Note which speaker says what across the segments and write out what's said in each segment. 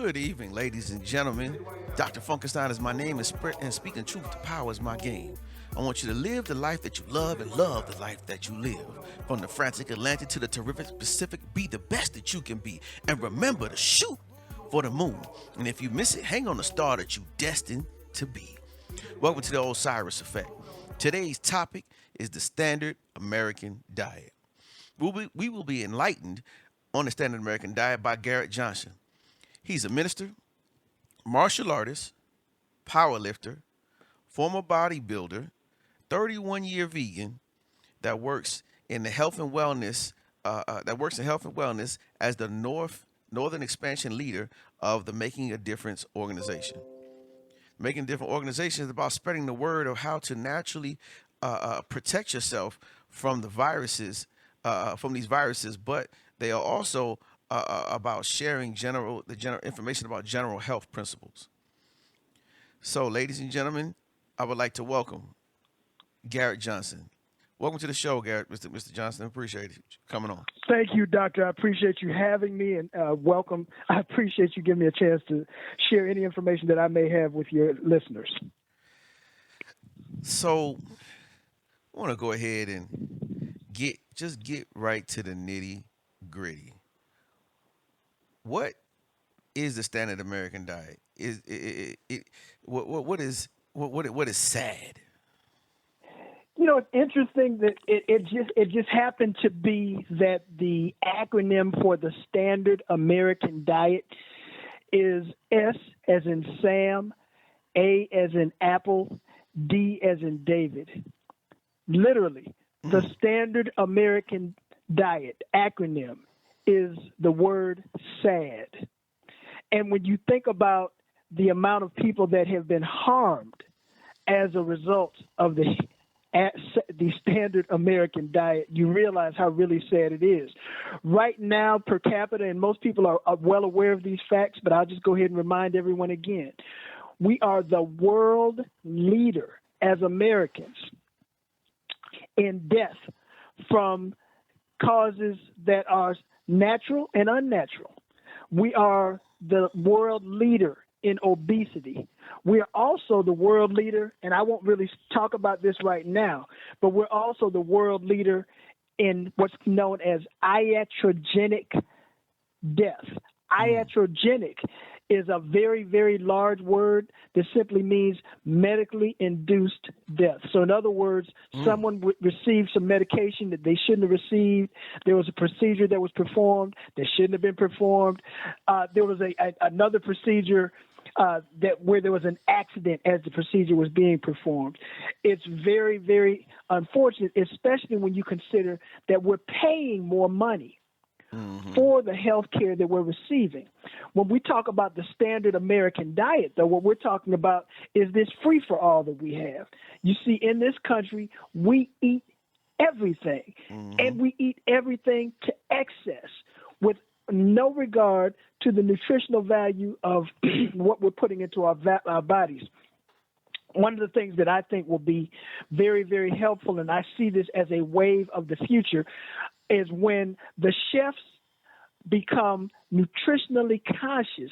Speaker 1: Good evening, ladies and gentlemen. Dr. Funkenstein is my name, and speaking truth to power is my game. I want you to live the life that you love and love the life that you live. From the frantic Atlantic to the terrific Pacific, be the best that you can be. And remember to shoot for the moon. And if you miss it, hang on the star that you destined to be. Welcome to the Osiris Effect. Today's topic is the standard American diet. We will be enlightened on the standard American diet by Garrett Johnson. He's a minister, martial artist, power lifter, former bodybuilder, 31-year vegan that works in the health and wellness as the Northern Expansion leader of the Making a Difference organization. Making a Difference organization is about spreading the word of how to naturally protect yourself from the viruses, from these viruses, but they are also about sharing general information about general health principles. So, ladies and gentlemen, I would like to welcome Garrett Johnson. Welcome to the show, Garrett, Mr. Johnson. I appreciate you coming on.
Speaker 2: Thank you, Doctor. I appreciate you having me, and welcome. I appreciate you giving me a chance to share any information that I may have with your listeners.
Speaker 1: So, I want to go ahead and get right to the nitty gritty. What is the standard American diet? What is S.A.D?
Speaker 2: You know, it's interesting that it just happened to be that the acronym for the standard American diet is S as in Sam, A as in Apple, D as in David. Literally, the standard American diet acronym is the word S.A.D. And when you think about the amount of people that have been harmed as a result of the standard American diet, you realize how really sad it is. Right now, per capita, and most people are well aware of these facts, but I'll just go ahead and remind everyone again. We are the world leader as Americans in death from causes that are natural and unnatural. We are the world leader in obesity. We are also the world leader, and I won't really talk about this right now, but we're also the world leader in what's known as iatrogenic death. Iatrogenic is a very, very large word that simply means medically induced death. So in other words, someone received some medication that they shouldn't have received. There was a procedure that was performed that shouldn't have been performed. There was another procedure where there was an accident as the procedure was being performed. It's very, very unfortunate, especially when you consider that we're paying more money for the health care that we're receiving. When we talk about the standard American diet, though, what we're talking about is this free-for-all that we have. You see, in this country, we eat everything, and we eat everything to excess with no regard to the nutritional value of what we're putting into our bodies. One of the things that I think will be very, very helpful, and I see this as a wave of the future, is when the chefs become nutritionally conscious.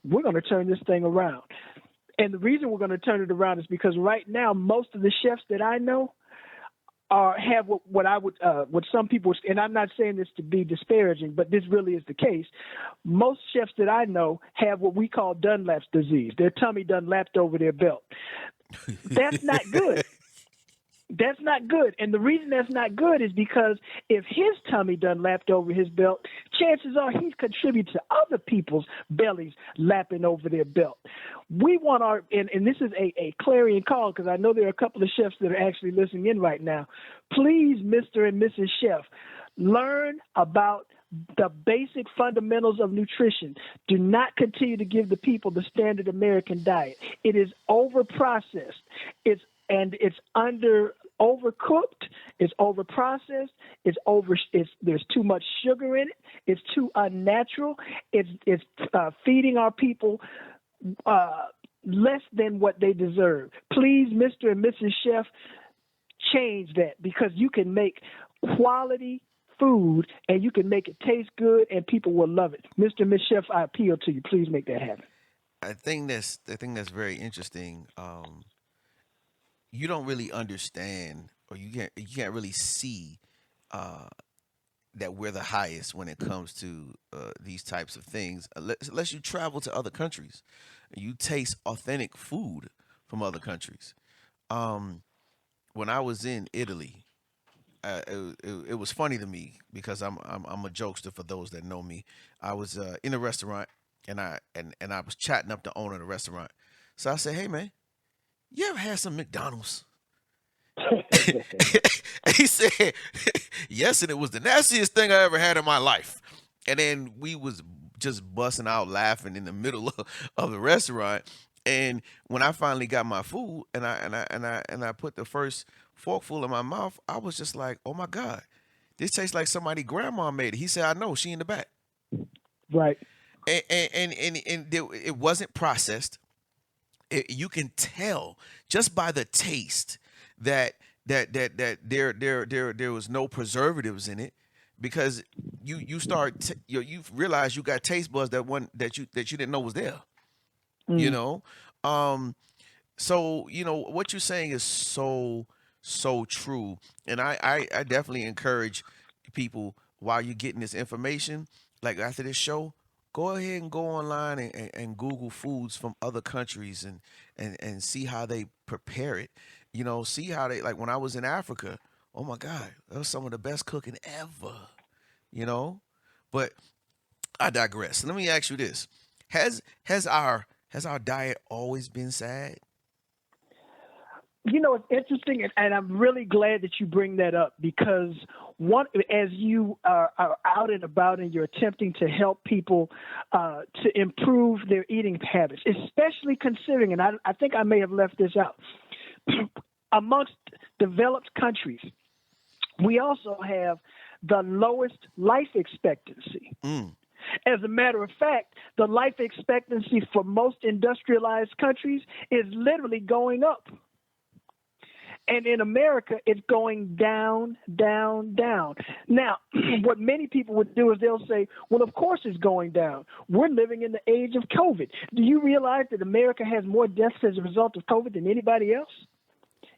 Speaker 2: We're going to turn this thing around. And the reason we're going to turn it around is because right now, most of the chefs that I know have what some people, and I'm not saying this to be disparaging, but this really is the case. Most chefs that I know have what we call Dunlap's disease. Their tummy done lapped over their belt. That's not good. That's not good. And the reason that's not good is because if his tummy done lapped over his belt, chances are he's contributed to other people's bellies lapping over their belt. We want and this is a clarion call, because I know there are a couple of chefs that are actually listening in right now. Please, Mr. and Mrs. Chef, learn about the basic fundamentals of nutrition. Do not continue to give the people the standard American diet. It is over-processed. It's overcooked, it's overprocessed, there's too much sugar in it, it's too unnatural, it's feeding our people less than what they deserve. Please, Mr. and Mrs. Chef, change that, because you can make quality food and you can make it taste good and people will love it. Mr. and Miss Chef, I appeal to you. Please make that happen.
Speaker 1: I think that's very interesting. You don't really understand, or you can't really see uh, that we're the highest when it comes to these types of things, unless you travel to other countries, and you taste authentic food from other countries. Um, when I was in Italy, it was funny to me because I'm a jokester for those that know me. I was in a restaurant and I was chatting up the owner of the restaurant. So I said, "Hey man, you ever had some McDonald's?" And he said, "Yes," and it was the nastiest thing I ever had in my life. And then we was just busting out laughing in the middle of the restaurant. And when I finally got my food and I put the first forkful in my mouth, I was just like, "Oh my God, this tastes like somebody grandma made it." He said, "I know, she in the back."
Speaker 2: Right.
Speaker 1: It wasn't processed. You can tell just by the taste that there was no preservatives in it, because you realize you got taste buds that you didn't know was there. You
Speaker 2: Mm.
Speaker 1: know, um, so what you're saying is so true, and I definitely encourage people, while you're getting this information, like after this show, go ahead and go online and Google foods from other countries, and see how they prepare it. See how they, like when I was in Africa. Oh my God, that was some of the best cooking ever. You know, but I digress. Let me ask you this: has our diet always been sad?
Speaker 2: It's interesting, and I'm really glad that you bring that up because as you are out and about and you're attempting to help people to improve their eating habits, especially considering, and I think I may have left this out, amongst developed countries, we also have the lowest life expectancy.
Speaker 1: Mm.
Speaker 2: As a matter of fact, the life expectancy for most industrialized countries is literally going up. And in America, it's going down, down, down. Now, what many people would do is they'll say, well, of course it's going down. We're living in the age of COVID. Do you realize that America has more deaths as a result of COVID than anybody else?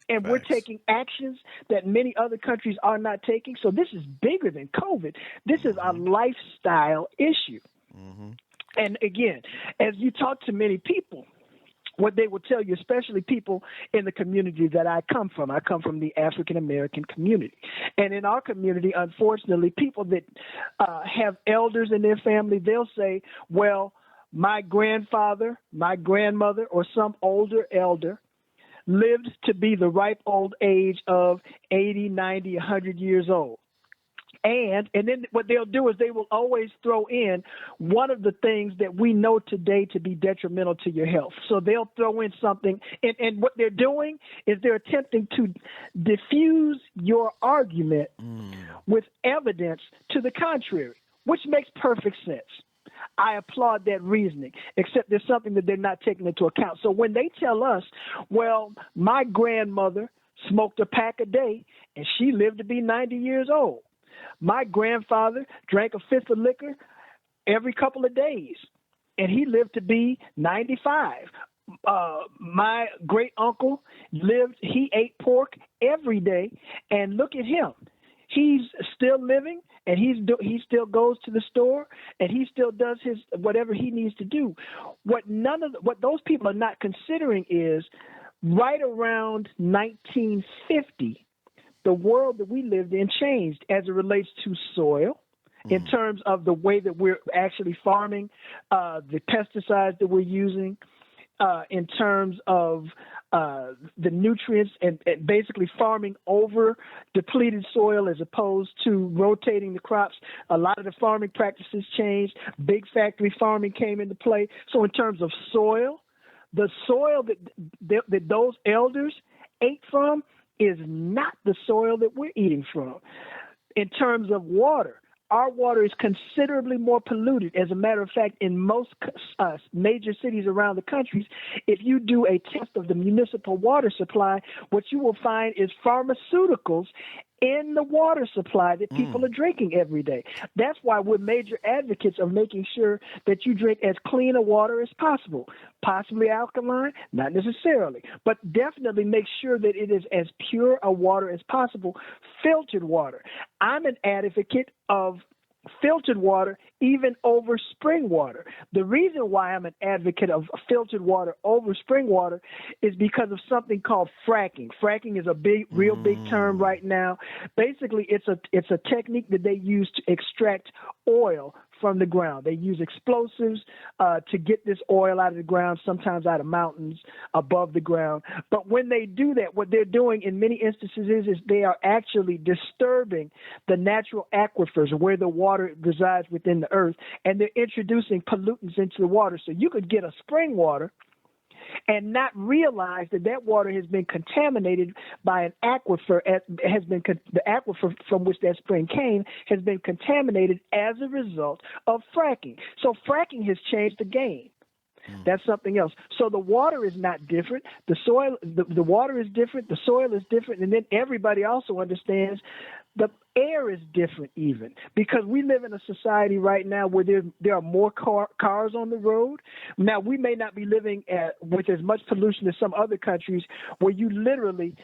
Speaker 2: And we're
Speaker 1: Facts.
Speaker 2: taking actions that many other countries are not taking. So this is bigger than COVID. This is a
Speaker 1: Mm-hmm.
Speaker 2: lifestyle issue.
Speaker 1: Mm-hmm.
Speaker 2: And again, as you talk to many people, what they will tell you, especially people in the community that I come from the African American community. And in our community, unfortunately, people that have elders in their family, they'll say, well, my grandfather, my grandmother, or some older elder lived to be the ripe old age of 80, 90, 100 years old. And then what they'll do is they will always throw in one of the things that we know today to be detrimental to your health. So they'll throw in something, and what they're doing is they're attempting to diffuse your argument with evidence to the contrary, which makes perfect sense. I applaud that reasoning, except there's something that they're not taking into account. So when they tell us, well, my grandmother smoked a pack a day and she lived to be 90 years old. My grandfather drank a fifth of liquor every couple of days, and he lived to be 95. My great uncle he ate pork every day, and look at him. He's still living, and he still goes to the store, and he still does his whatever he needs to do. What those people are not considering is right around 1950, the world that we lived in changed as it relates to soil, in terms of the way that we're actually farming, the pesticides that we're using, in terms of the nutrients and basically farming over depleted soil as opposed to rotating the crops. A lot of the farming practices changed. Big factory farming came into play. So in terms of soil, the soil that those elders ate from is not the soil that we're eating from. In terms of water, our water is considerably more polluted. As a matter of fact, in most major cities around the country, if you do a test of the municipal water supply, what you will find is pharmaceuticals in the water supply that people are drinking every day. That's why we're major advocates of making sure that you drink as clean a water as possible. Possibly alkaline, not necessarily, but definitely make sure that it is as pure a water as possible, filtered water. I'm an advocate of filtered water even over spring water. The reason why I'm an advocate of filtered water over spring water is because of something called fracking. Fracking is a real big term right now. Basically, it's a technique that they use to extract oil from the ground. They use explosives to get this oil out of the ground, sometimes out of mountains above the ground. But when they do that, what they're doing in many instances is they are actually disturbing the natural aquifers where the water resides within the earth, and they're introducing pollutants into the water. So you could get a spring water and not realize that that water has been contaminated by an aquifer. The aquifer from which that spring came has been contaminated as a result of fracking. So fracking has changed the game. That's something else. So the water is not different. The soil, the water is different. The soil is different. And then everybody also understands the air is different even, because we live in a society right now where there are more cars on the road. Now, we may not be living with as much pollution as some other countries where you literally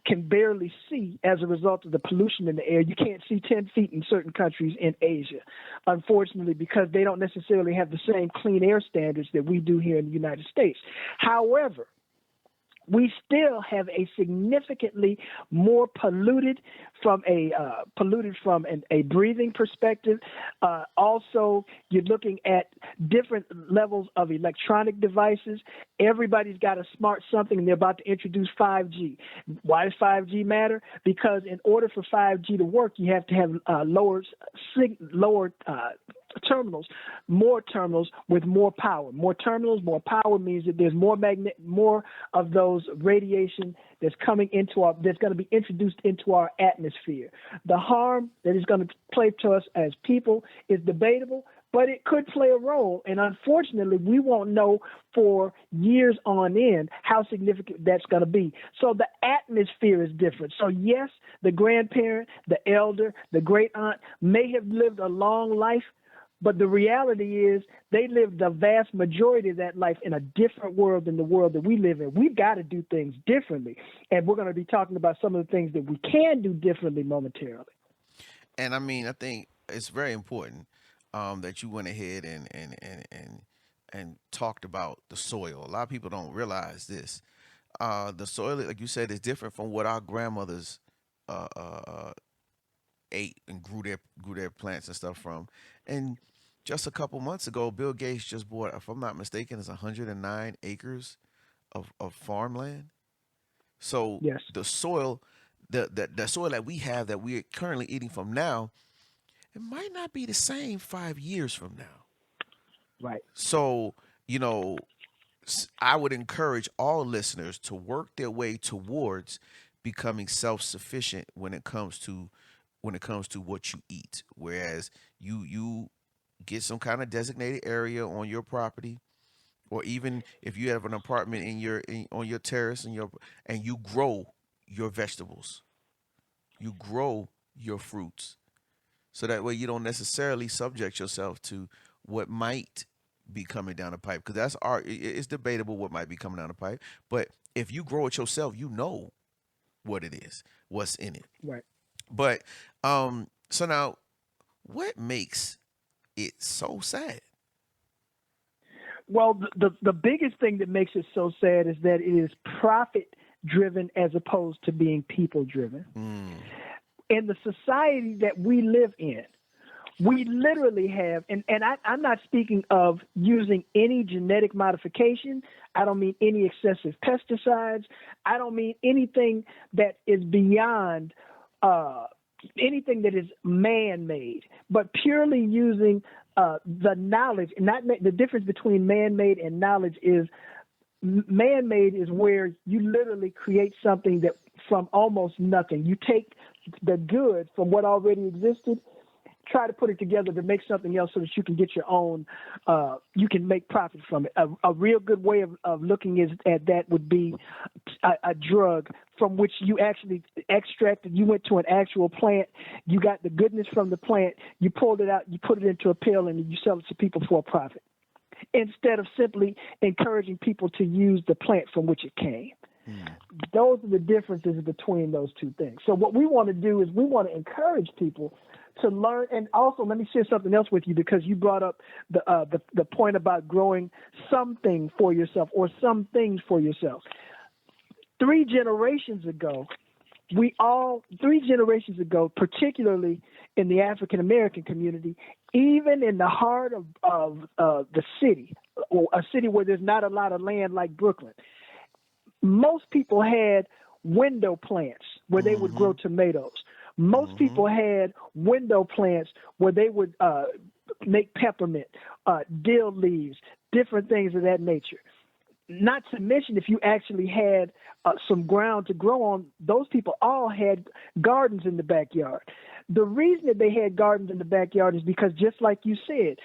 Speaker 2: can barely see as a result of the pollution in the air. You can't see 10 feet in certain countries in Asia, unfortunately, because they don't necessarily have the same clean air standards that we do here in the United States. However, we still have a significantly more polluted from a breathing perspective. Also, you're looking at different levels of electronic devices. Everybody's got a smart something, and they're about to introduce 5G. Why does 5G matter? Because in order for 5G to work, you have to have lower terminals, more terminals with more power. More terminals, more power means that there's more of those radiation that's coming that's going to be introduced into our atmosphere. The harm that is going to play to us as people is debatable, but it could play a role. And unfortunately, we won't know for years on end how significant that's going to be. So the atmosphere is different. So yes, the grandparent, the elder, the great aunt may have lived a long life, but the reality is they lived the vast majority of that life in a different world than the world that we live in. We've got to do things differently. And we're going to be talking about some of the things that we can do differently momentarily.
Speaker 1: And I mean, I think it's very important that you went ahead and talked about the soil. A lot of people don't realize this. The soil, like you said, is different from what our grandmothers ate and grew their plants and stuff from. And just a couple months ago, Bill Gates just bought, if I'm not mistaken, it's 109 acres of farmland. So
Speaker 2: yes,
Speaker 1: the soil, the soil that we have that we're currently eating from now, it might not be the same 5 years from now.
Speaker 2: Right.
Speaker 1: So, I would encourage all listeners to work their way towards becoming self-sufficient when it comes to what you eat. Whereas you get some kind of designated area on your property, or even if you have an apartment on your terrace and you grow your vegetables, you grow your fruits, so that way you don't necessarily subject yourself to what might be coming down the pipe, because it's debatable what might be coming down the pipe. But if you grow it yourself, you know what it is, what's in it.
Speaker 2: Right.
Speaker 1: But so now, what makes it so sad?
Speaker 2: Well, the biggest thing that makes it so sad is that it is profit driven as opposed to being people driven. In the society that we live in, we literally have, and I'm not speaking of using any genetic modification. I don't mean any excessive pesticides. I don't mean anything that is beyond anything that is man-made, but purely using the knowledge. The difference between man-made and knowledge is man-made is where you literally create something that from almost nothing. You take the good from what already existed try to put it together to make something else so that you can get your own, you can make profit from it. A real good way of looking at that would be a drug from which you actually extracted. You went to an actual plant, you got the goodness from the plant, you pulled it out, you put it into a pill, and you sell it to people for a profit, instead of simply encouraging people to use the plant from which it came. Those are the differences between those two things. So what we want to do is we want to encourage people to learn. And also, let me share something else with you, because you brought up the point about growing something for yourself or some things for yourself. 3 generations ago, particularly in the African American community, even in the heart of the city, or a city where there's not a lot of land like Brooklyn, most people had window plants where they would grow tomatoes. Most people had window plants where they would make peppermint, dill leaves, different things of that nature. Not to mention, if you actually had some ground to grow on, those people all had gardens in the backyard. The reason that they had gardens in the backyard is because, just like you said,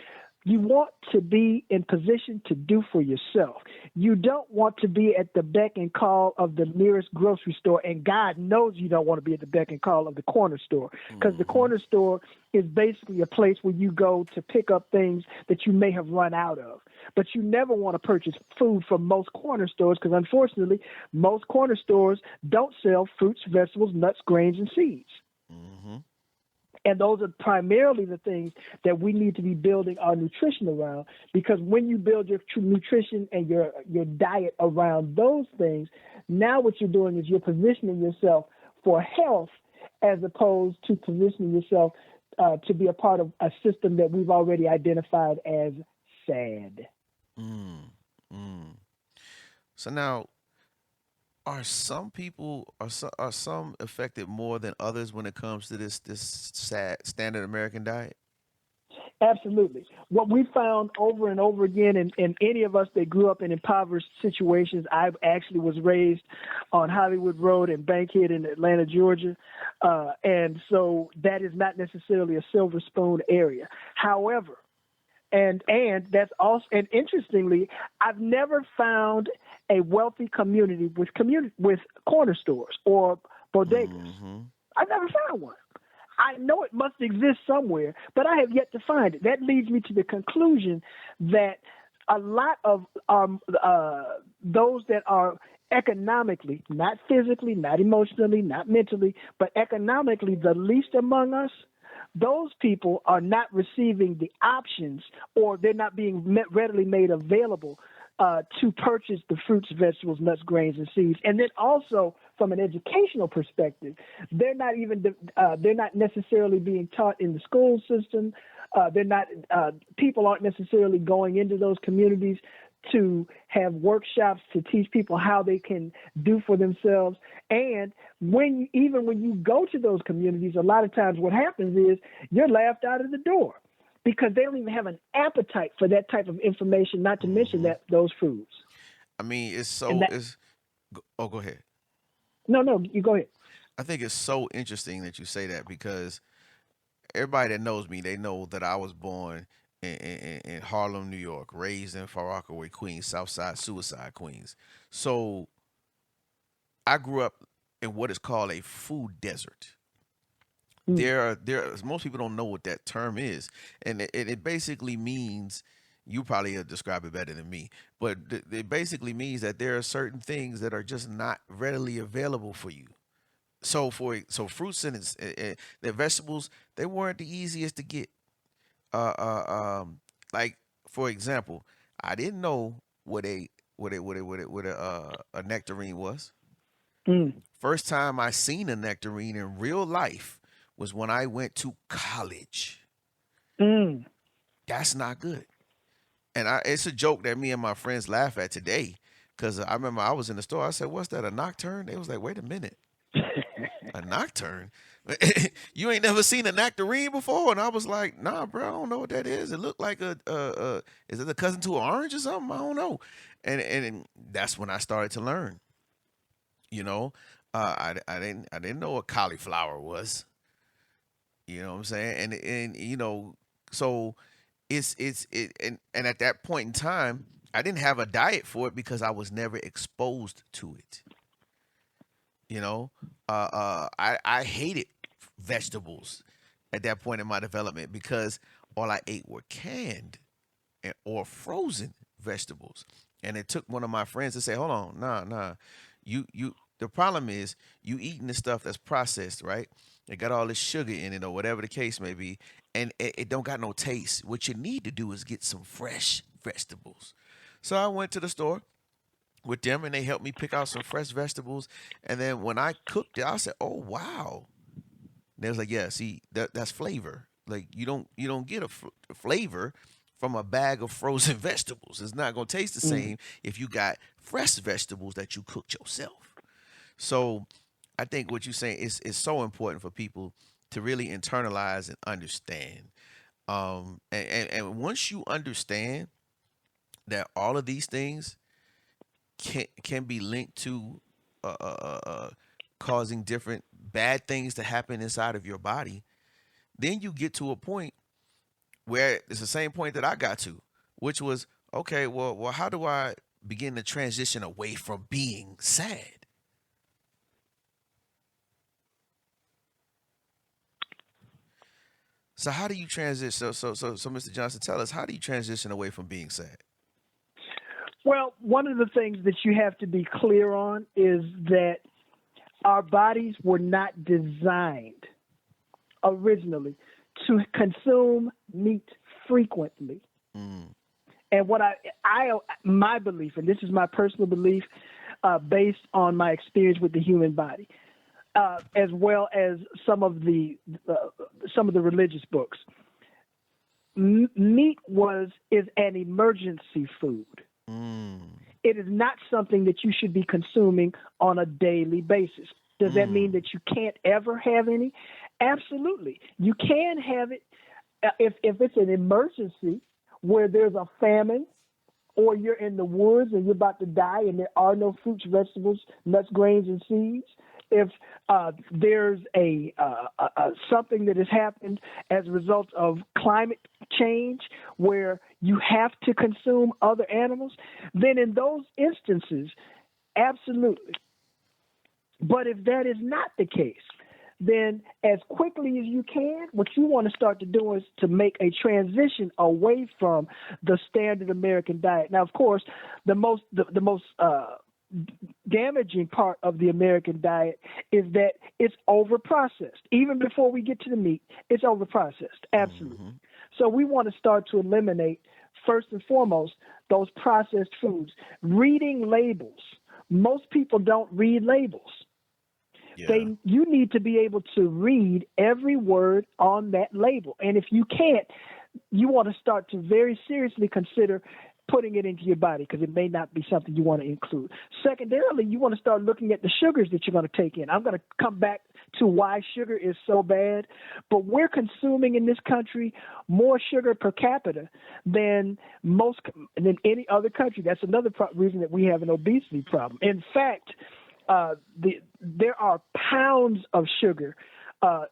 Speaker 2: you want to be in position to do for yourself. You don't want to be at the beck and call of the nearest grocery store, and God knows you don't want to be at the beck and call of the corner store, because the corner store is basically a place where you go to pick up things that you may have run out of. But you never want to purchase food from most corner stores, because unfortunately, most corner stores don't sell fruits, vegetables, nuts, grains, and seeds. And those are primarily the things that we need to be building our nutrition around, because when you build your nutrition and your diet around those things, now what you're doing is you're positioning yourself for health, as opposed to positioning yourself to be a part of a system that we've already identified as S.A.D.
Speaker 1: So now, are some people are some affected more than others when it comes to this sad standard American diet?
Speaker 2: Absolutely. What we found over and over again, in any of us that grew up in impoverished situations, I actually was raised on Hollywood Road and Bankhead in Atlanta, Georgia. And so that is not necessarily a silver spoon area. However, and that's also, and interestingly, I've never found a wealthy community with corner stores or bodegas. I've never found one. I know it must exist somewhere, but I have yet to find it. That leads me to the conclusion that a lot of those that are economically, not physically, not emotionally, not mentally, but economically the least among us, those people are not receiving the options, or they're not being readily made available to purchase the fruits, vegetables, nuts, grains, and seeds. And then also, from an educational perspective, they're not necessarily being taught in the school system. People aren't necessarily going into those communities to have workshops to teach people how they can do for themselves. And when you go to those communities, a lot of times what happens is you're laughed out of the door, because they don't even have an appetite for that type of information, not to mention those foods.
Speaker 1: I mean, go ahead.
Speaker 2: No, you go ahead.
Speaker 1: I think it's so interesting that you say that, because everybody that knows me, they know that I was born in Harlem, New York, raised in Far Rockaway, Queens, Southside, Suicide, Queens. So I grew up in what is called a food desert. Most people don't know what that term is, and it basically means, you probably describe it better than me, but it basically means that there are certain things that are just not readily available for you. So fruits and the vegetables, they weren't the easiest to get. Like, for example, I didn't know what a nectarine was. First time I seen a nectarine in real life was when I went to college. That's not good. And it's a joke that me and my friends laugh at today, because I remember I was in the store. I said, "What's that, a nocturne?" They was like, "Wait a minute. A nocturne? You ain't never seen a nectarine before?" And I was like, "Nah, bro, I don't know what that is. It looked like is it a cousin to an orange or something? I don't know." And that's when I started to learn. I didn't know what cauliflower was. You know what I'm saying? And you know, so and at that point in time, I didn't have a diet for it because I was never exposed to it. You know, I hated vegetables at that point in my development because all I ate were canned or frozen vegetables. And it took one of my friends to say, "Hold on, nah. You. The problem is you eating the stuff that's processed, right? It got all this sugar in it, or whatever the case may be, and it don't got no taste. What you need to do is get some fresh vegetables." So I went to the store with them, and they helped me pick out some fresh vegetables. And then when I cooked it, I said, "Oh wow!" They was like, "Yeah, see, that's flavor. Like you don't get a flavor from a bag of frozen vegetables. It's not gonna taste the
Speaker 2: Mm.
Speaker 1: same if you got fresh vegetables that you cooked yourself." So I think what you're saying is so important for people to really internalize and understand. And once you understand that all of these things can be linked to uh, uh, uh, uh, causing different bad things to happen inside of your body, then you get to a point where it's the same point that I got to, which was okay. Well, how do I begin to transition away from being sad? So how do you transition? So, Mr. Johnson, tell us, how do you transition away from being sad?
Speaker 2: Well, one of the things that you have to be clear on is that our bodies were not designed originally to consume meat frequently.
Speaker 1: Mm,
Speaker 2: And what my belief, and this is my personal belief, based on my experience with the human body, as well as some of the religious books, meat is an emergency food.
Speaker 1: mm,
Speaker 2: It is not something that you should be consuming on a daily basis. Does that mean
Speaker 1: mm,
Speaker 2: that you can't ever have any? Absolutely. You can have it if it's an emergency where there's a famine or you're in the woods and you're about to die and there are no fruits, vegetables, nuts, grains, and seeds. If there's something that has happened as a result of climate change where you have to consume other animals, then in those instances, absolutely. But if that is not the case, then as quickly as you can, what you want to start to do is to make a transition away from the standard American diet. Now, of course, the most damaging part of the American diet is that it's over processed. Even before we get to the meat, it's over processed. Absolutely.
Speaker 1: mm-hmm.
Speaker 2: So we want to start to eliminate, first and foremost, those processed foods. Reading labels. Most people don't read labels.
Speaker 1: Yeah.
Speaker 2: You need to be able to read every word on that label. And if you can't, you want to start to very seriously consider putting it into your body because it may not be something you want to include. Secondarily, you want to start looking at the sugars that you're going to take in. I'm going to come back to why sugar is so bad, but we're consuming in this country more sugar per capita than any other country. That's another reason that we have an obesity problem. In fact, there are pounds of sugar,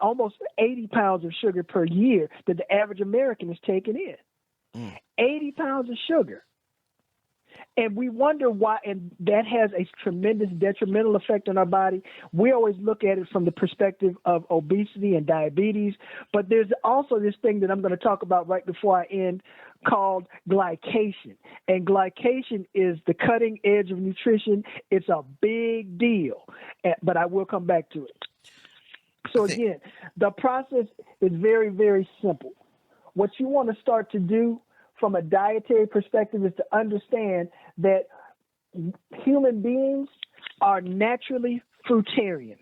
Speaker 2: almost 80 pounds of sugar per year that the average American is taking in.
Speaker 1: Mm,
Speaker 2: 80 pounds of sugar. And we wonder why, and that has a tremendous detrimental effect on our body. We always look at it from the perspective of obesity and diabetes, but there's also this thing that I'm going to talk about right before I end called glycation. And glycation is the cutting edge of nutrition. It's a big deal, but I will come back to it. So again, the process is very, very simple. What you want to start to do from a dietary perspective is to understand that human beings are naturally fruitarians.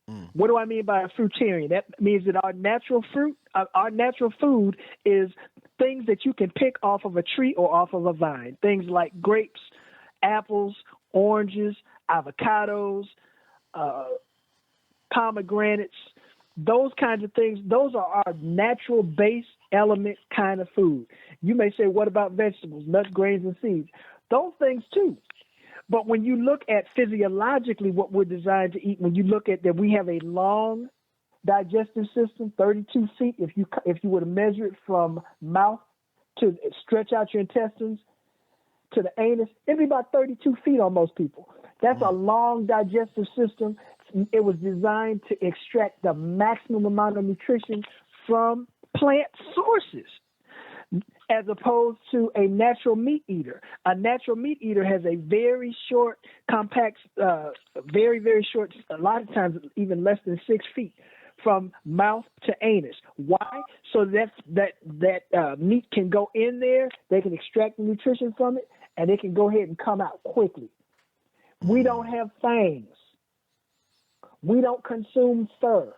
Speaker 1: mm,
Speaker 2: What do I mean by a fruitarian? That means that our natural food is things that you can pick off of a tree or off of a vine. Things like grapes, apples, oranges, avocados, pomegranates, those kinds of things. Those are our natural base element kind of food. You may say, what about vegetables, nuts, grains, and seeds? Those things too. But when you look at physiologically what we're designed to eat, when you look at that we have a long digestive system, 32 feet. If you were to measure it from mouth to stretch out your intestines to the anus, it'd be about 32 feet on most people. That's a long digestive system. It was designed to extract the maximum amount of nutrition from plant sources, as opposed to a natural meat eater. A natural meat eater has a very short, compact, very, very short, a lot of times even less than 6 feet from mouth to anus. Why? So that meat can go in there, they can extract the nutrition from it, and it can go ahead and come out quickly. We don't have fangs. We don't consume fur.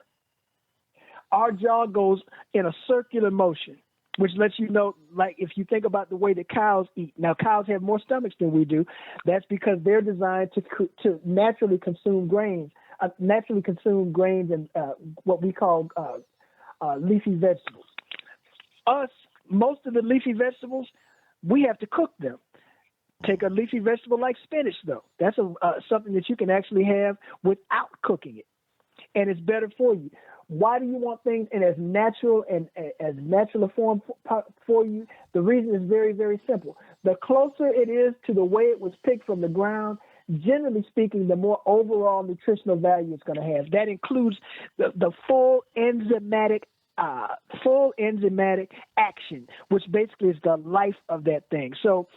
Speaker 2: Our jaw goes in a circular motion, which lets you know, like if you think about the way that cows eat. Now, cows have more stomachs than we do. That's because they're designed to naturally consume grains, and what we call leafy vegetables. Most of the leafy vegetables, we have to cook them. Take a leafy vegetable like spinach, though. That's something that you can actually have without cooking it, and it's better for you. Why do you want things in as natural a form for you? The reason is very, very simple. The closer it is to the way it was picked from the ground, generally speaking, the more overall nutritional value it's going to have. That includes the full enzymatic action, which basically is the life of that thing. So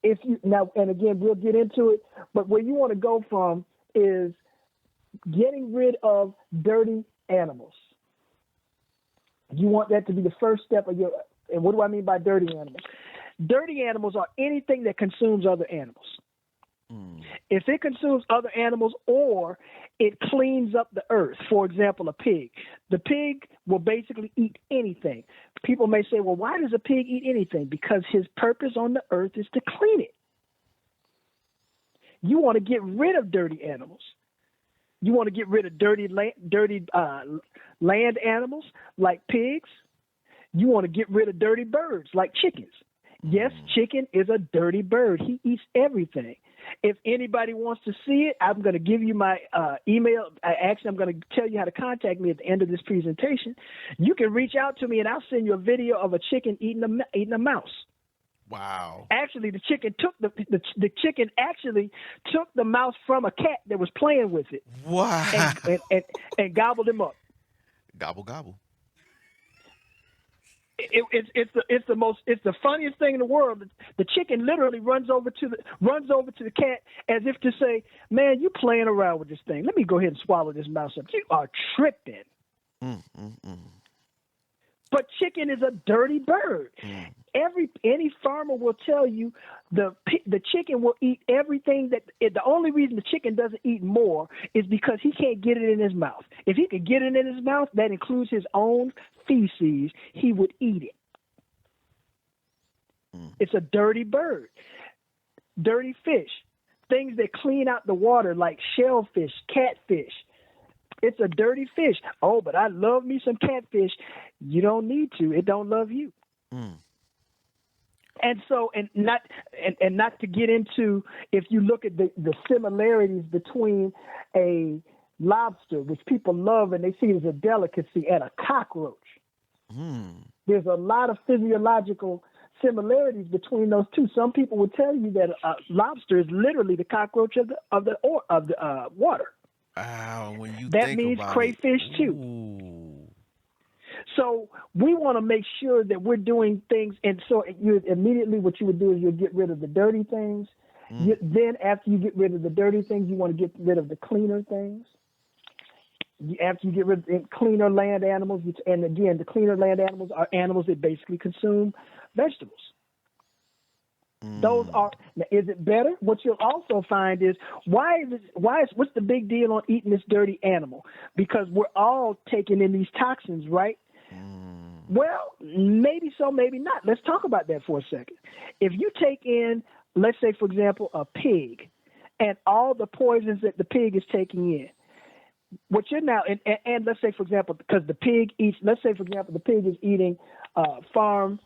Speaker 2: if you now, and again, we'll get into it, but where you want to go from is getting rid of dirty animals. You want that to be the first step of and what do I mean by dirty animals? Dirty animals are anything that consumes other animals. If it consumes other animals or it cleans up the earth, for example, a pig. The pig will basically eat anything. People may say, well, why does a pig eat anything? Because his purpose on the earth is to clean it. You want to get rid of dirty animals. You want to get rid of dirty land animals like pigs. You want to get rid of dirty birds like chickens. Yes, chicken is a dirty bird. He eats everything. If anybody wants to see it, I'm going to give you my email. Actually, I'm going to tell you how to contact me at the end of this presentation. You can reach out to me, and I'll send you a video of a chicken eating a mouse.
Speaker 1: Wow!
Speaker 2: Actually, the chicken took the mouse from a cat that was playing with it.
Speaker 1: Wow!
Speaker 2: And gobbled him up.
Speaker 1: Gobble gobble.
Speaker 2: It's the funniest thing in the world. The chicken literally runs over to the cat as if to say, "Man, you playing around with this thing. Let me go ahead and swallow this mouse up. You are tripping." But chicken is a dirty bird. Any farmer will tell you the chicken will eat everything the only reason the chicken doesn't eat more is because he can't get it in his mouth. If he could get it in his mouth, that includes his own feces, he would eat it. It's a dirty bird. Dirty fish. Things that clean out the water like shellfish, catfish. It's a dirty fish. Oh, but I love me some catfish. You don't need to. It don't love you. And so, and not to get into, if you look at the similarities between a lobster, which people love and they see it as a delicacy, and a cockroach. There's a lot of physiological similarities between those two. Some people will tell you that a lobster is literally the cockroach of the water.
Speaker 1: Wow, when you
Speaker 2: that
Speaker 1: think
Speaker 2: means
Speaker 1: about
Speaker 2: crayfish
Speaker 1: it.
Speaker 2: too.
Speaker 1: Ooh.
Speaker 2: So we want to make sure that we're doing things, and so immediately what you would do is you'll get rid of the dirty things. Then after you get rid of the dirty things, you want to get rid of the cleaner things. After you get rid of cleaner land animals, and again, the cleaner land animals are animals that basically consume vegetables. Those are. Now, is it better? What you'll also find is what's the big deal on eating this dirty animal? Because we're all taking in these toxins, right? Well, maybe so, maybe not. Let's talk about that for a second. If you take in, let's say, for example, a pig, and all the poisons that the pig is taking in, what you're now, and let's say, for example, because the pig eats, let's say, for example, the pig is eating farm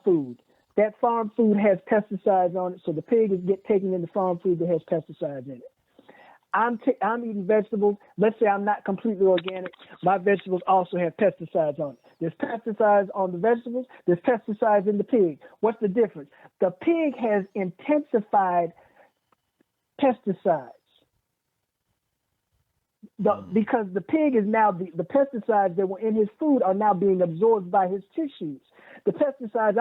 Speaker 2: food. That farm food has pesticides on it, so the pig is taking in the farm food that has pesticides in it. I'm eating vegetables. Let's say I'm not completely organic. My vegetables also have pesticides on it. There's pesticides on the vegetables. There's pesticides in the pig. What's the difference? The pig has intensified pesticides. Because the pig is now, the pesticides that were in his food are now being absorbed by his tissues. The pesticides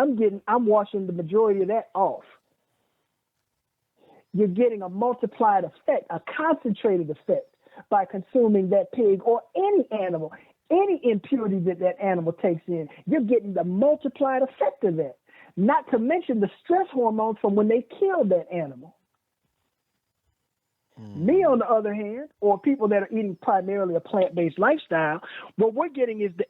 Speaker 2: I'm washing the majority of that off. You're getting a multiplied effect, a concentrated effect by consuming that pig or any animal, any impurity that animal takes in. You're getting the multiplied effect of that, not to mention the stress hormones from when they killed that animal. Me, on the other hand, or people that are eating primarily a plant-based lifestyle, what we're getting is the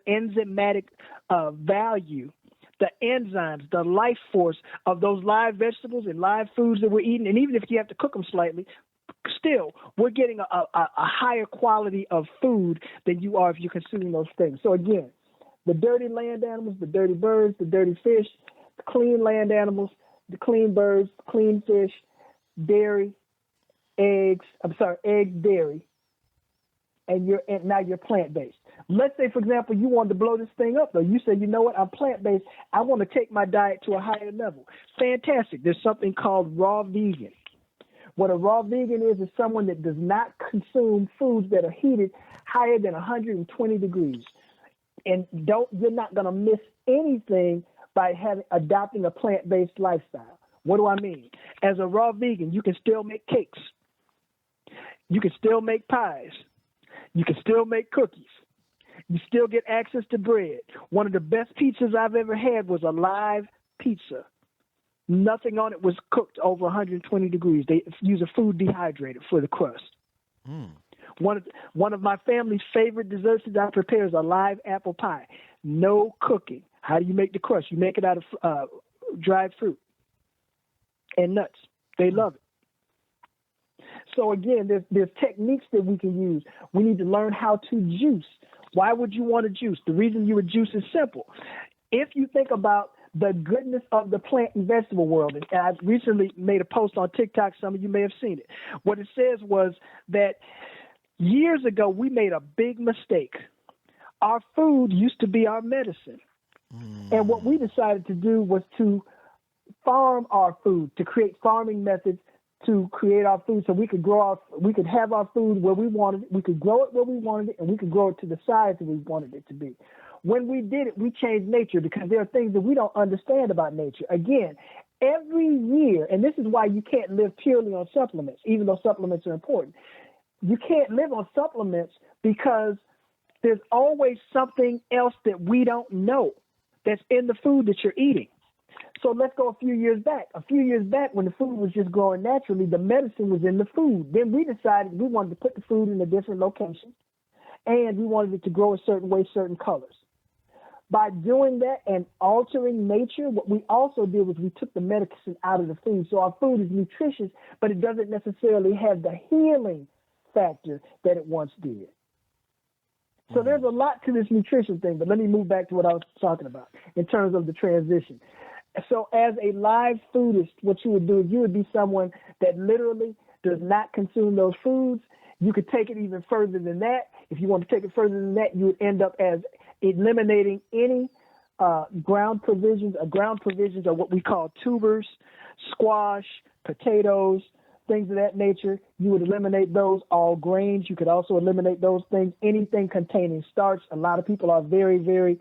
Speaker 2: enzymatic value, the enzymes, the life force of those live vegetables and live foods that we're eating. And even if you have to cook them slightly, still, we're getting a higher quality of food than you are if you're consuming those things. So again, the dirty land animals, the dirty birds, the dirty fish, the clean land animals, the clean birds, clean fish, dairy, eggs, dairy, and now you're plant-based. Let's say, for example, you wanted to blow this thing up, though. You say, you know what, I'm plant-based. I want to take my diet to a higher level. Fantastic. There's something called raw vegan. What a raw vegan is someone that does not consume foods that are heated higher than 120 degrees. And you're not going to miss anything by adopting a plant-based lifestyle. What do I mean? As a raw vegan, you can still make cakes. You can still make pies. You can still make cookies. You still get access to bread. One of the best pizzas I've ever had was a live pizza. Nothing on it was cooked over 120 degrees. They use a food dehydrator for the crust. One of my family's favorite desserts that I prepare is a live apple pie. No cooking. How do you make the crust? You make it out of dried fruit and nuts. They love it. So again, there's techniques that we can use. We need to learn how to juice. Why would you want to juice? The reason you would juice is simple. If you think about the goodness of the plant and vegetable world, and I recently made a post on TikTok, some of you may have seen it. What it says was that years ago we made a big mistake. Our food used to be our medicine. And what we decided to do was to farm our food, to create farming methods to create our food so we could we could have our food where we wanted it, we could grow it where we wanted it, and we could grow it to the size that we wanted it to be. When we did it, we changed nature because there are things that we don't understand about nature. Again, every year, and this is why you can't live purely on supplements, even though supplements are important. You can't live on supplements because there's always something else that we don't know that's in the food that you're eating. So let's go a few years back. A few years back, when the food was just growing naturally, the medicine was in the food. Then we decided we wanted to put the food in a different location, and we wanted it to grow a certain way, certain colors. By doing that and altering nature, what we also did was we took the medicine out of the food. So our food is nutritious, but it doesn't necessarily have the healing factor that it once did. So there's a lot to this nutrition thing, but let me move back to what I was talking about in terms of the transition. So as a live foodist, what you would do is you would be someone that literally does not consume those foods. You could take it even further than that. If you want to take it further than that, you would end up as eliminating any ground provisions. Ground provisions are what we call tubers, squash, potatoes, things of that nature. You would eliminate those. All grains, you could also eliminate those things. Anything containing starch. A lot of people are very, very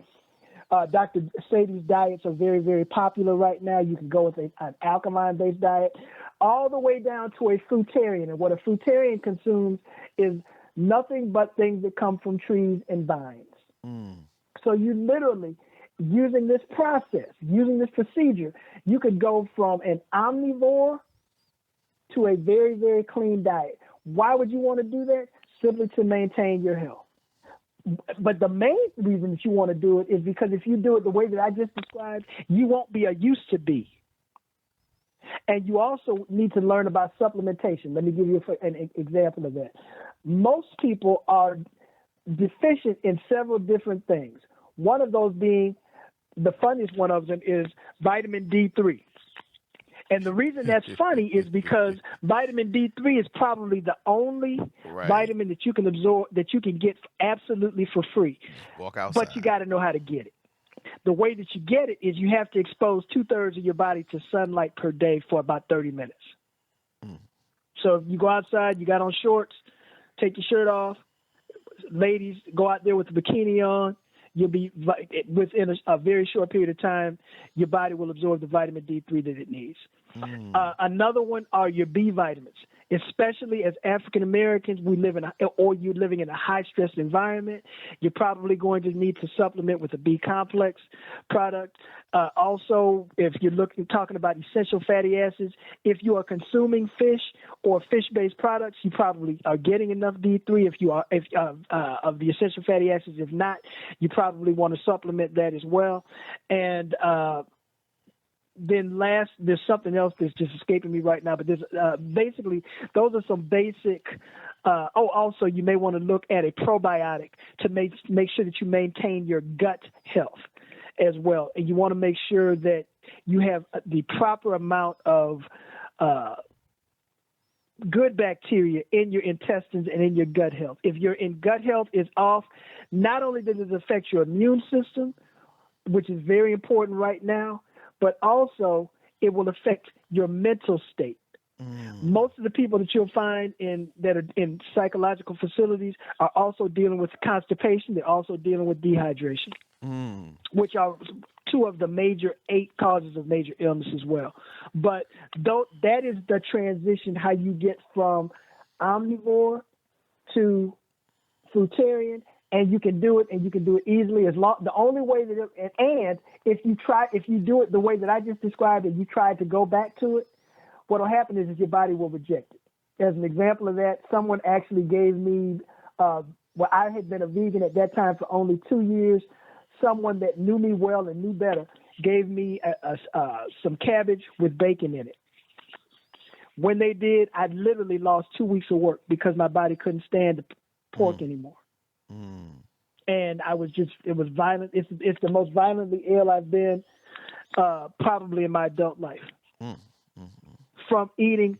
Speaker 2: Dr. S.A.D's diets are very, very popular right now. You can go with an alkaline-based diet all the way down to a fruitarian. And what a fruitarian consumes is nothing but things that come from trees and vines. So you literally, using this process, using this procedure, you could go from an omnivore to a very, very clean diet. Why would you want to do that? Simply to maintain your health. But the main reason that you want to do it is because if you do it the way that I just described, you won't be a used to be. And you also need to learn about supplementation. Let me give you an example of that. Most people are deficient in several different things. One of those being, the funniest one of them is vitamin D3. And the reason that's funny is because vitamin D3 is probably the only vitamin that you can absorb, that you can get absolutely for free.
Speaker 1: Walk outside.
Speaker 2: But you got to know how to get it. The way that you get it is you have to expose 2/3 of your body to sunlight per day for about 30 minutes. So if you go outside, you got on shorts, take your shirt off. Ladies, go out there with a bikini on. You'll be within a very short period of time, your body will absorb the vitamin D3 that it needs. Another one are your B vitamins, especially as African Americans. You're living in a high stress environment. You're probably going to need to supplement with a B complex product. Also, if you're talking about essential fatty acids, if you are consuming fish or fish-based products, you probably are getting enough D3. If you are, of the essential fatty acids, if not, you probably want to supplement that as well. And then last, there's something else that's just escaping me right now, but there's basically those are some basic. Also, you may want to look at a probiotic to make sure that you maintain your gut health as well, and you want to make sure that you have the proper amount of good bacteria in your intestines and in your gut health. If your gut health is off, not only does it affect your immune system, which is very important right now, but also it will affect your mental state. Most of the people that you'll find that are in psychological facilities are also dealing with constipation. They're also dealing with dehydration, which are two of the major 8 causes of major illness as well. But that is the transition, how you get from omnivore to fruitarian. And you can do it, and you can do it easily. The only way that if you do it the way that I just described, and you try to go back to it, what'll happen is your body will reject it. As an example of that, someone actually gave me, I had been a vegan at that time for only 2 years. Someone that knew me well and knew better gave me some cabbage with bacon in it. When they did, I literally lost 2 weeks of work because my body couldn't stand the pork anymore. And it was violent. It's the most violently ill I've been probably in my adult life from eating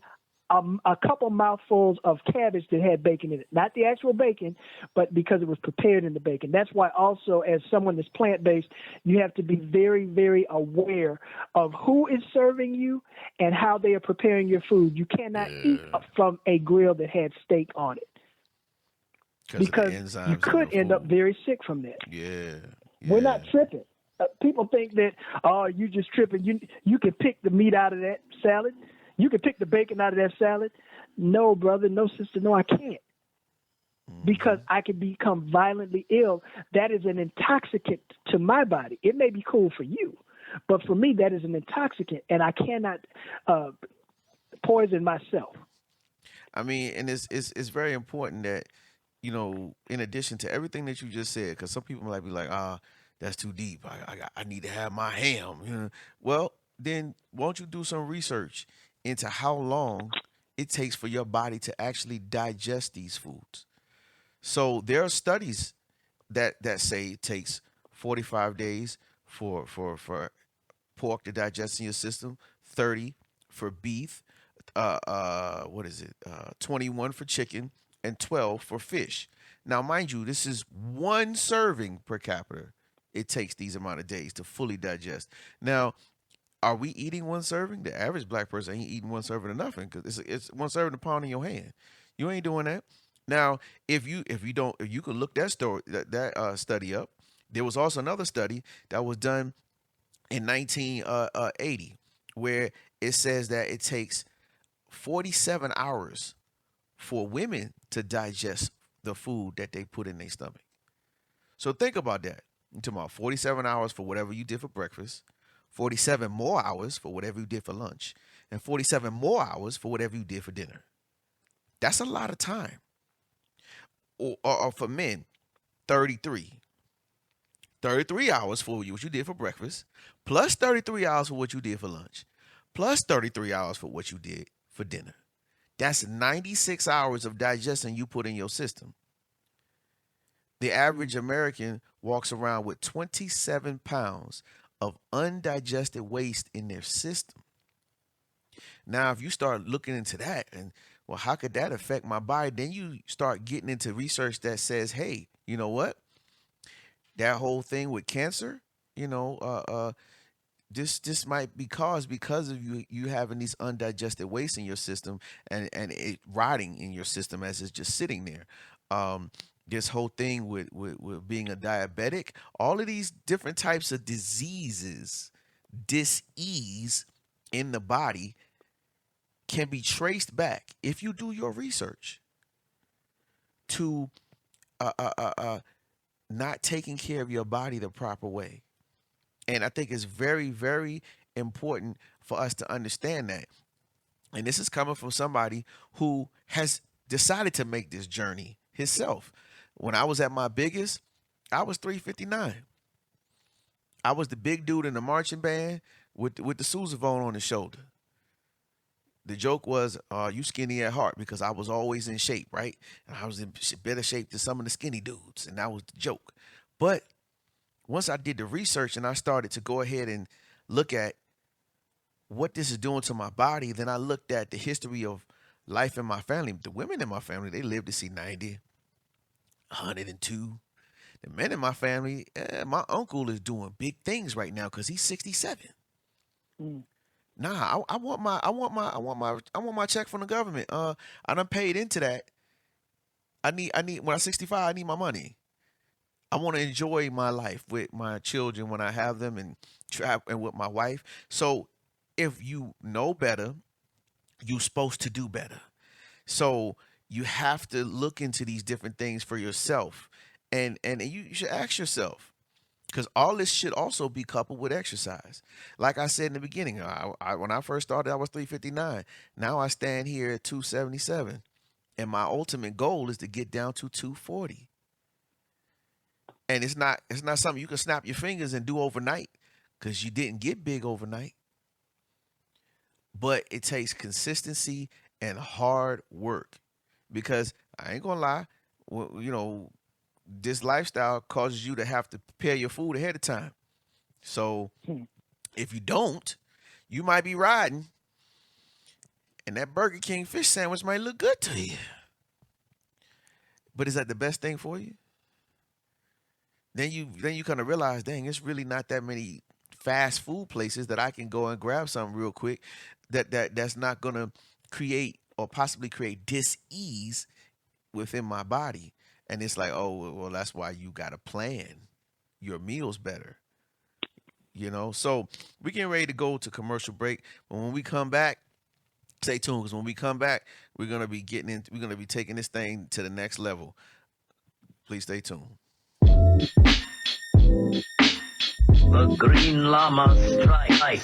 Speaker 2: a couple mouthfuls of cabbage that had bacon in it. Not the actual bacon, but because it was prepared in the bacon. That's why also, as someone that's plant-based, you have to be very, very aware of who is serving you and how they are preparing your food. You cannot eat from a grill that had steak on it. Because you could end up very sick from that.
Speaker 1: Yeah.
Speaker 2: We're not tripping. People think that, you just tripping. You can pick the meat out of that salad. You can pick the bacon out of that salad. No, brother, no, sister, no, I can't. Because I can become violently ill. That is an intoxicant to my body. It may be cool for you, but for me, that is an intoxicant, and I cannot poison myself.
Speaker 1: I mean, and it's very important that, in addition to everything that you just said, because some people might be like, that's too deep. I need to have my ham. Well, then won't you do some research into how long it takes for your body to actually digest these foods? So there are studies that say it takes 45 days for pork to digest in your system, 30 for beef, 21 for chicken, and 12 for fish. Now, mind you, this is one serving per capita. It takes these amount of days to fully digest. Now, are we eating one serving? The average black person ain't eating one serving of nothing, because it's one serving a pound in your hand. You ain't doing that. Now, if you could look that study up. There was also another study that was done in 1980 where it says that it takes 47 hours for women to digest the food that they put in their stomach. So think about that. You're talking about 47 hours for whatever you did for breakfast, 47 more hours for whatever you did for lunch, and 47 more hours for whatever you did for dinner. That's a lot of time. Or for men, 33. 33 hours for what you did for breakfast, plus 33 hours for what you did for lunch, plus 33 hours for what you did for dinner. That's 96 hours of digestion you put in your system. The average American walks around with 27 pounds of undigested waste in their system. Now, if you start looking into that and, well, how could that affect my body? Then you start getting into research that says, hey, you know what? That whole thing with cancer, you know, this might be caused because of you having these undigested waste in your system and it rotting in your system as it's just sitting there. This whole thing with being a diabetic, all of these different types of diseases, dis-ease in the body can be traced back if you do your research to not taking care of your body the proper way. And I think it's very, very important for us to understand that. And this is coming from somebody who has decided to make this journey himself. When I was at my biggest, I was 359. I was the big dude in the marching band with the sousaphone on his shoulder. The joke was, you skinny at heart, because I was always in shape, right? And I was in better shape than some of the skinny dudes. And that was the joke. But once I did the research and I started to go ahead and look at what this is doing to my body, then I looked at the history of life in my family. The women in my family, they lived to see 90, 102. The men in my family, my uncle is doing big things right now because he's 67. Nah, I want my check from the government. I done paid into that. I need when I'm 65, I need my money. I want to enjoy my life with my children when I have them and travel and with my wife. So if you know better, you're supposed to do better. So you have to look into these different things for yourself. And you should ask yourself, because all this should also be coupled with exercise. Like I said in the beginning, when I first started, I was 359. Now I stand here at 277. And my ultimate goal is to get down to 240. And it's not something you can snap your fingers and do overnight, because you didn't get big overnight. But it takes consistency and hard work, because I ain't gonna lie, you know, this lifestyle causes you to have to prepare your food ahead of time. So if you don't, you might be riding and that Burger King fish sandwich might look good to you. But is that the best thing for you? Then you kind of realize, dang, it's really not that many fast food places that I can go and grab something real quick that's not gonna create or possibly create dis-ease within my body. And it's like, oh, well, that's why you got to plan your meals better. You know, so we're getting ready to go to commercial break. But when we come back, stay tuned, because when we come back, we're going to be taking this thing to the next level. Please stay tuned.
Speaker 3: The Green Llama strike.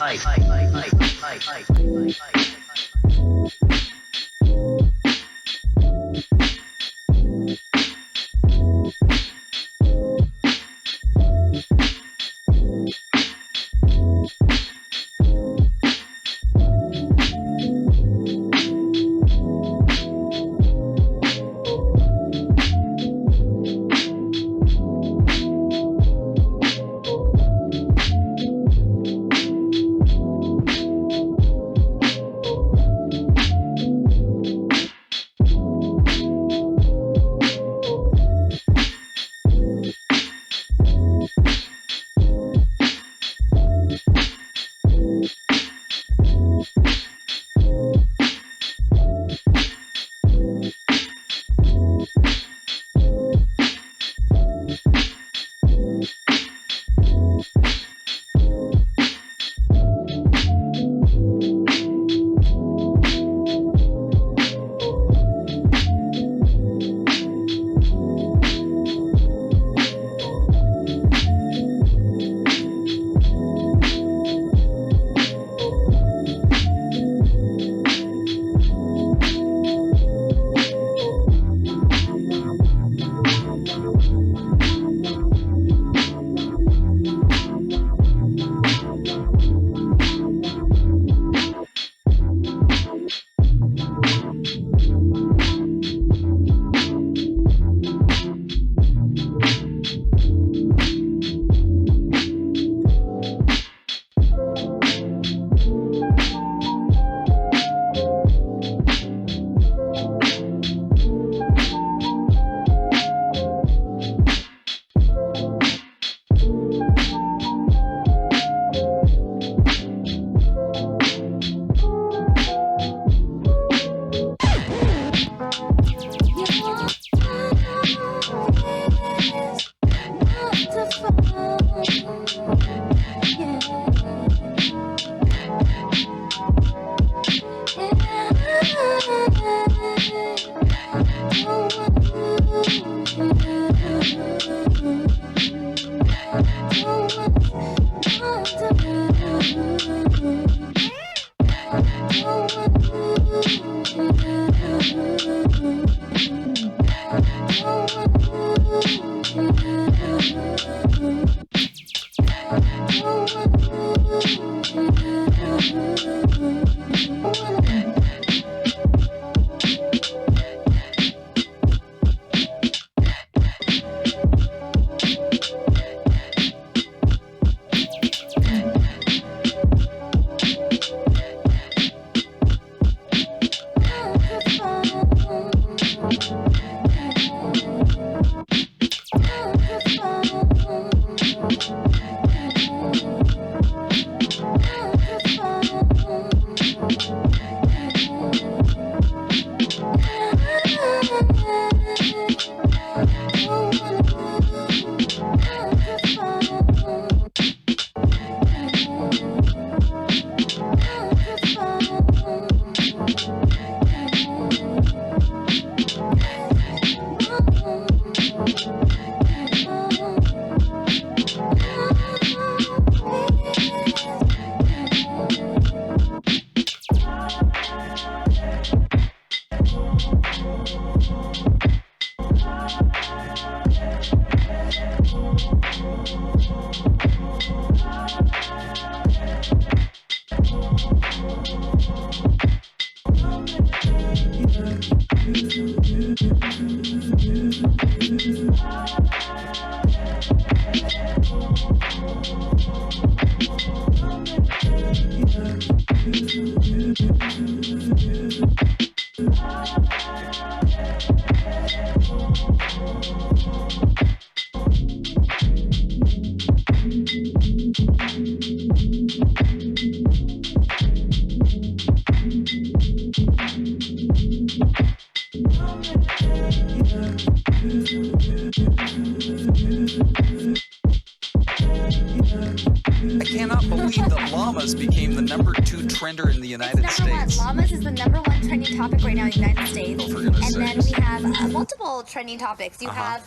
Speaker 4: I cannot believe that llamas became the #2 trender in the United
Speaker 5: It's number
Speaker 4: States.
Speaker 5: one. Llamas is the #1 trending topic right now in the United States.
Speaker 4: Oh, for goodness
Speaker 5: and then
Speaker 4: sakes.
Speaker 5: we have multiple trending topics. You have,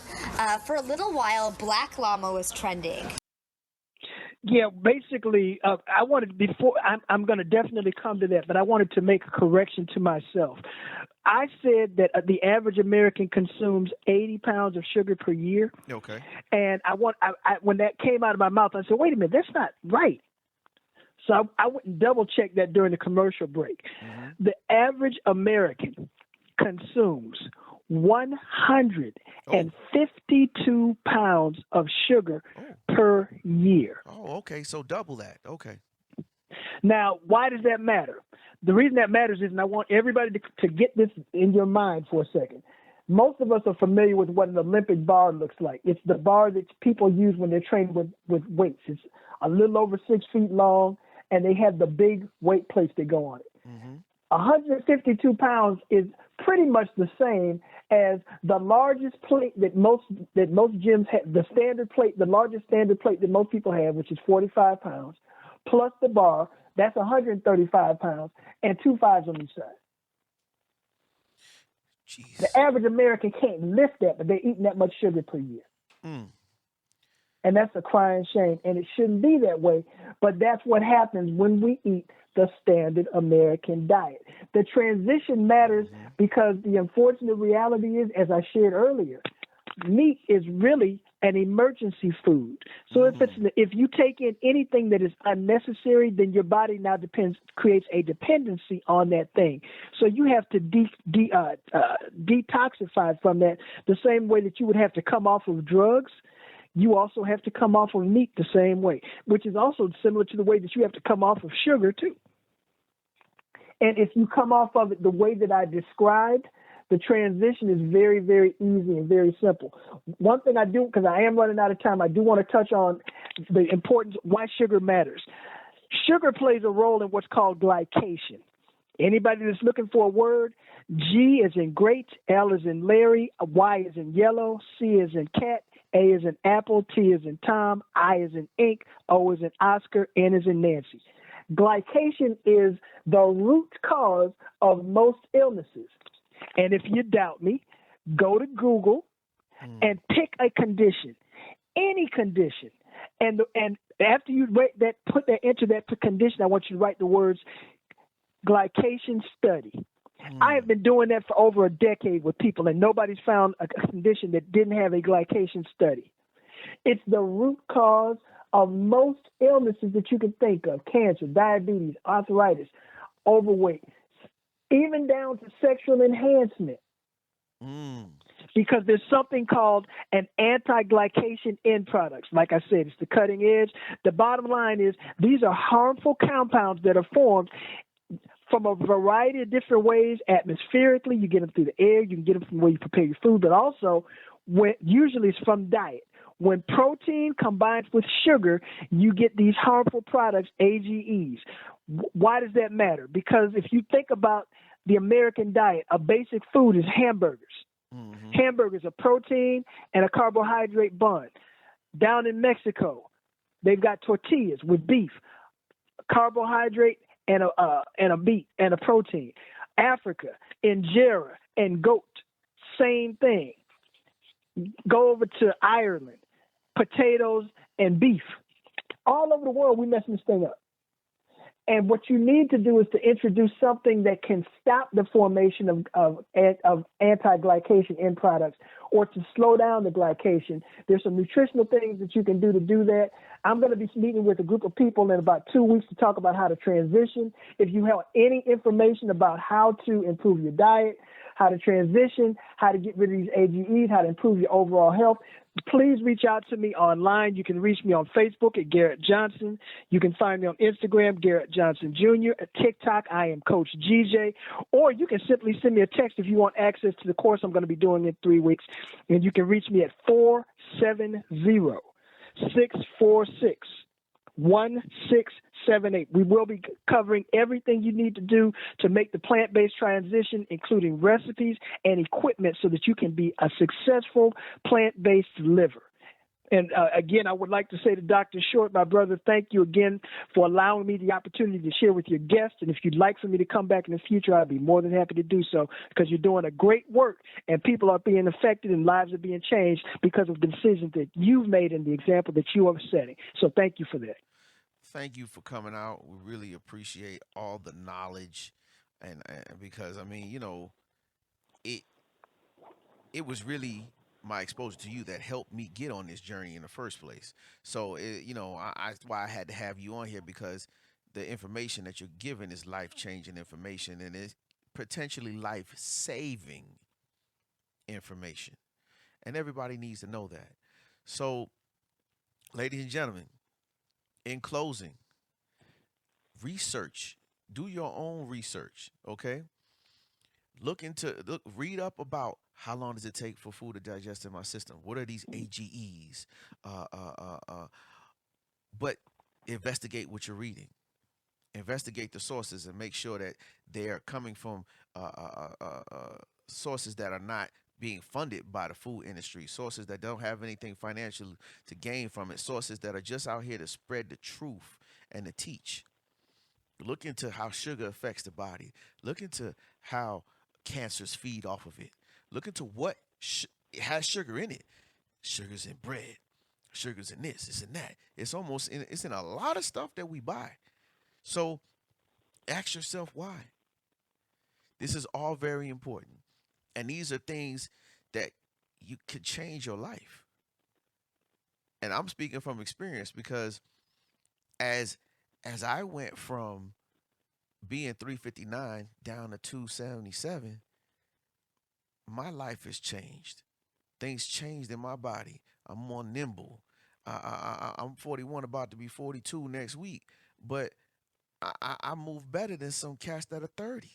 Speaker 5: for a little while, black llama was trending.
Speaker 2: Yeah, basically, I wanted before I'm going to definitely come to that, but I wanted to make a correction to myself. I said that the average American consumes 80 pounds of sugar per year.
Speaker 1: Okay.
Speaker 2: And when that came out of my mouth, I said, wait a minute, that's not right. So I went and double checked that during the commercial break.
Speaker 1: Mm-hmm.
Speaker 2: The average American consumes 152 pounds of sugar per year.
Speaker 1: Oh, okay. So double that. Okay.
Speaker 2: Now, why does that matter? The reason that matters is, and I want everybody to get this in your mind for a second. Most of us are familiar with what an Olympic bar looks like. It's the bar that people use when they're training with weights. It's a little over 6 feet long, and they have the big weight plates that go on it.
Speaker 1: Mm-hmm.
Speaker 2: 152 pounds is pretty much the same as the largest plate that most gyms have. The standard plate, the largest standard plate that most people have, which is 45 pounds, plus the bar, that's 135 pounds, and 2 5s on each side.
Speaker 1: Jeez.
Speaker 2: The average American can't lift that, but they're eating that much sugar per year.
Speaker 1: Mm.
Speaker 2: And that's a crying shame, and it shouldn't be that way, but that's what happens when we eat the standard American diet. The transition matters because the unfortunate reality is, as I shared earlier, meat is really an emergency food. So if you take in anything that is unnecessary, then your body now creates a dependency on that thing. So you have to detoxify from that the same way that you would have to come off of drugs. You also have to come off of meat the same way, which is also similar to the way that you have to come off of sugar too. And if you come off of it the way that I described, the transition is very, very easy and very simple. One thing I do, because I am running out of time, I do want to touch on the importance, why sugar matters. Sugar plays a role in what's called glycation. Anybody that's looking for a word, G is in great, L is in Larry, Y is in yellow, C is in cat, A is in apple, T is in Tom, I is in ink, O is in Oscar, N is in Nancy. Glycation is the root cause of most illnesses. And if you doubt me, go to Google and pick a condition, any condition. And after you enter that condition, I want you to write the words glycation study. I have been doing that for over a decade with people, and nobody's found a condition that didn't have a glycation study. It's the root cause of most illnesses that you can think of: cancer, diabetes, arthritis, overweight, even down to sexual enhancement. Because there's something called an anti-glycation end products. Like I said, it's the cutting edge. The bottom line is these are harmful compounds that are formed from a variety of different ways. Atmospherically, you get them through the air, you can get them from where you prepare your food, but also usually it's from diet. When protein combines with sugar, you get these harmful products, AGEs. Why does that matter? Because if you think about the American diet, a basic food is hamburgers. Hamburgers are protein and a carbohydrate bun. Down in Mexico, they've got tortillas with beef, carbohydrate and a meat and a protein. Africa, injera and goat, same thing. Go over to Ireland, potatoes and beef. All over the world, we messing this thing up. And what you need to do is to introduce something that can stop the formation of anti-glycation end products, or to slow down the glycation. There's some nutritional things that you can do that. I'm going to be meeting with a group of people in about 2 weeks to talk about how to transition. If you have any information about how to improve your diet, how to transition, how to get rid of these AGEs, how to improve your overall health, please reach out to me online. You can reach me on Facebook at Garrett Johnson. You can find me on Instagram, Garrett Johnson Jr. At TikTok, I am Coach GJ. Or you can simply send me a text if you want access to the course I'm going to be doing in 3 weeks. And you can reach me at 470-646-1678. We will be covering everything you need to do to make the plant-based transition, including recipes and equipment, so that you can be a successful plant-based liver. And again, I would like to say to Dr. Short, my brother, thank you again for allowing me the opportunity to share with your guests. And if you'd like for me to come back in the future, I'd be more than happy to do so, because you're doing a great work and people are being affected and lives are being changed because of the decisions that you've made and the example that you are setting. So thank you for that.
Speaker 1: Thank you for coming out. We really appreciate all the knowledge, and because I mean, it was really my exposure to you that helped me get on this journey in the first place. So, that's why I had to have you on here, because the information that you're giving is life-changing information, and it's potentially life-saving information. And everybody needs to know that. So, ladies and gentlemen, in closing, research. Do your own research, okay? Read up about how long does it take for food to digest in my system? What are these AGEs? But investigate what you're reading. Investigate the sources and make sure that they are coming from sources that are not being funded by the food industry, sources that don't have anything financial to gain from it, sources that are just out here to spread the truth and to teach. Look into how sugar affects the body. Look into how cancers feed off of it. Look into what has sugar in it. Sugar's in bread. Sugar's in this, it's in that. It's in a lot of stuff that we buy. So ask yourself why. This is all very important. And these are things that you could change your life. And I'm speaking from experience, because as I went from being 359 down to 277, my life has changed. Things changed in my body. I'm more nimble. I'm 41, about to be 42 next week, but I move better than some cats that are 30.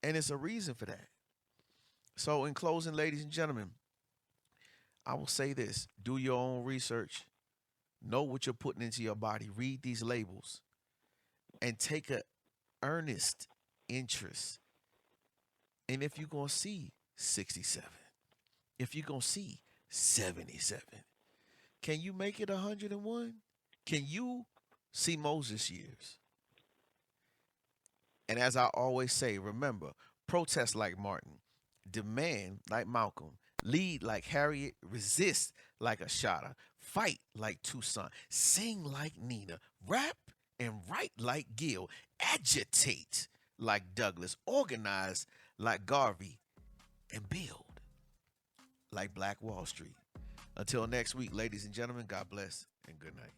Speaker 1: And it's a reason for that. So in closing, ladies and gentlemen, I will say this: do your own research. Know what you're putting into your body. Read these labels and take an earnest interest. And if you're going to see 67, if you're going to see 77, can you make it 101? Can you see Moses' years? And as I always say, remember, protest like Martin, demand like Malcolm, lead like Harriet, resist like Ashada, fight like Toussaint, sing like Nina, rap and write like Gil, agitate like Douglas, organize like Garvey, and build like Black Wall Street. Until next week, ladies and gentlemen, God bless and good night.